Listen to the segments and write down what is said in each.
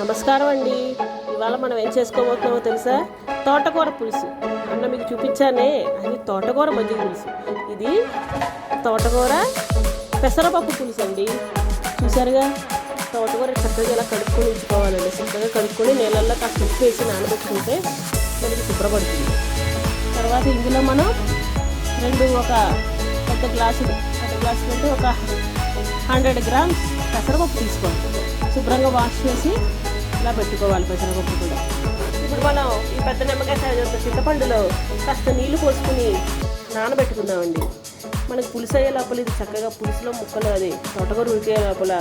నమస్కారం అండి. ఇవాళ మనం ఏం చేసుకోబోతున్నామో తెలుసా? తోటకూర పులుసు. అన్న మీకు చూపించానే, అది తోటకూర మజ్జిగ పులుసు. ఇది తోటకూర పెసరపప్పు పులుసు అండి. చూసారుగా, తోటకూర చక్కగా ఇలా కడుక్కొని ఉంచుకోవాలండి. చక్కగా కడుక్కొని నీళ్ళల్లో కాస్త ఉప్పు వేసి నానబెట్టుకుంటే మనకి శుభ్రపడుతుంది. తర్వాత ఇందులో మనం ఒక పెద్ద గ్లాసులు అంటే ఒక 100 గ్రామ్స్ పెసరపప్పు తీసుకోవాలి. శుభ్రంగా వాష్ చేసి ఇలా పెట్టుకోవాలి పెసరపప్పు కూడా. ఇప్పుడు మనం ఈ పెద్ద నిమ్మకాయ సైజు చింతపండులో కాస్త నీళ్లు పోసుకుని నానబెట్టుకుందామండి. మనకి పులుసు అయ్యే లోపల ఇది చక్కగా పులుసులో ముక్కలు అది తోటకూర ఉడికే లోపల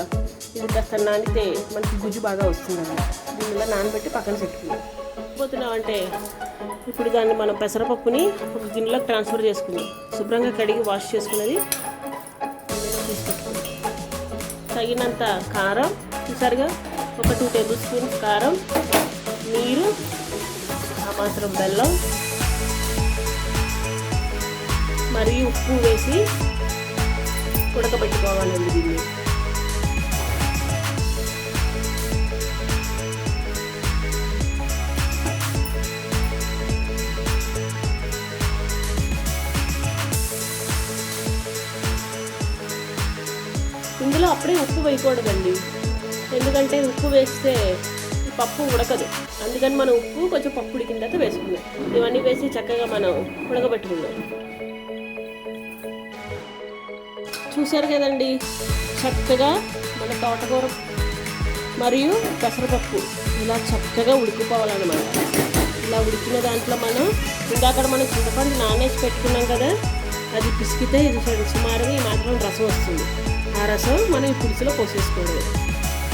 ఇది కాస్త నానితే మనకి గుజ్జు బాగా వస్తుందండి. దీనిలో నానబెట్టి పక్కన పెట్టుకుందాం. పోతున్నామంటే ఇప్పుడు దాన్ని మనం పెసరపప్పుని ఒక గిన్నెలోకి ట్రాన్స్ఫర్ చేసుకుందాం. శుభ్రంగా కడిగి వాష్ చేసుకున్నది తీసుకుంటాం. తగినంత కారం, చూసారుగా, ఒక 2 టేబుల్ స్పూన్స్ కారం, నీరు, ఆ మాత్రం బెల్లం మరియు ఉప్పు వేసి ఉడకబెట్టుకోవాలండి దీన్ని. ఇందులో అప్పుడే ఉప్పు వేయకూడదండి, ఎందుకంటే ఉప్పు వేస్తే పప్పు ఉడకదు. అందుకని మనం ఉప్పు కొంచెం పప్పు ఉడికిన తర్వాత వేసుకుందాం. ఇవన్నీ వేసి చక్కగా మనం ఉడకబెట్టుకుందాం. చూశారు కదండి, చక్కగా మన తోటకూర మరియు పెసరపప్పు ఇలా చక్కగా ఉడికిపోవాలన్నమాట. ఇలా ఉడికిన దాంట్లో మనం ఇందాక మనం చింతపండు నానేసి పెట్టుకున్నాం కదా, అది పిసికితే ఇది సుమారుగా ఈ మాత్రం రసం వస్తుంది. ఆ రసం మనం ఈ పులుసులో పోసేసుకోవాలి.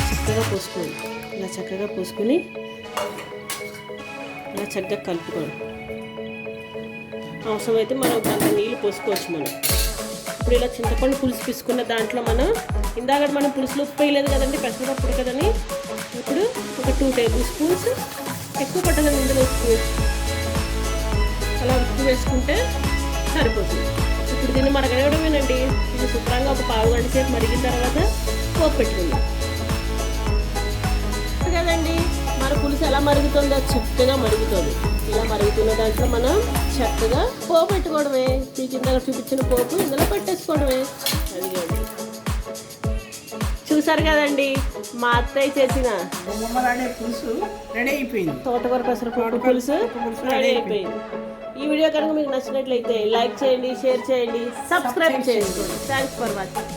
చక్కగా పోసుకోవాలి. ఇలా చక్కగా పోసుకొని ఇలా చక్కగా కలుపుకోవాలి. అవసరమైతే మనం కొంత నీళ్ళు పోసుకోవచ్చు. మనం ఇప్పుడు ఇలా చింతపండు పులుసు పిసుకున్న దాంట్లో మనం ఇందాక మనం పులుసులో ఉప్పు వేయలేదు కదండి, పెసరపప్పు ఉడకదని. ఇప్పుడు ఒక 2 టేబుల్ స్పూన్స్, ఎక్కువ పట్టదండి ఇందులో ఉప్పు, అలా ఉప్పు వేసుకుంటే సరిపోతుంది. ఇప్పుడు దీన్ని మరగడమేనండి. ఇది శుభ్రంగా ఒక 1/2 గంట సేపు మరిగిన తర్వాత పోపు పెట్టుకుందాం కదండి. మన పులుసు ఎలా మరుగుతుందో చక్కగా మరుగుతుంది. ఇలా మరుగుతున్న దాంట్లో మనం చక్కగా పోపు పెట్టుకోవడమే. ఈ కింద చూపించిన పోపు ఇందులో పెట్టేసుకోవడమే. అదిగండి, చూసారు కదండి, మా అత్తయ్య చేసిన పులుసు రెడీ అయిపోయింది. తోటకూర పెసరపప్పు పులుసు రెడీ అయిపోయింది. ఈ వీడియో కనుక మీకు నచ్చినట్లయితే లైక్ చేయండి, షేర్ చేయండి, సబ్స్క్రైబ్ చేయండి. Thanks for watching.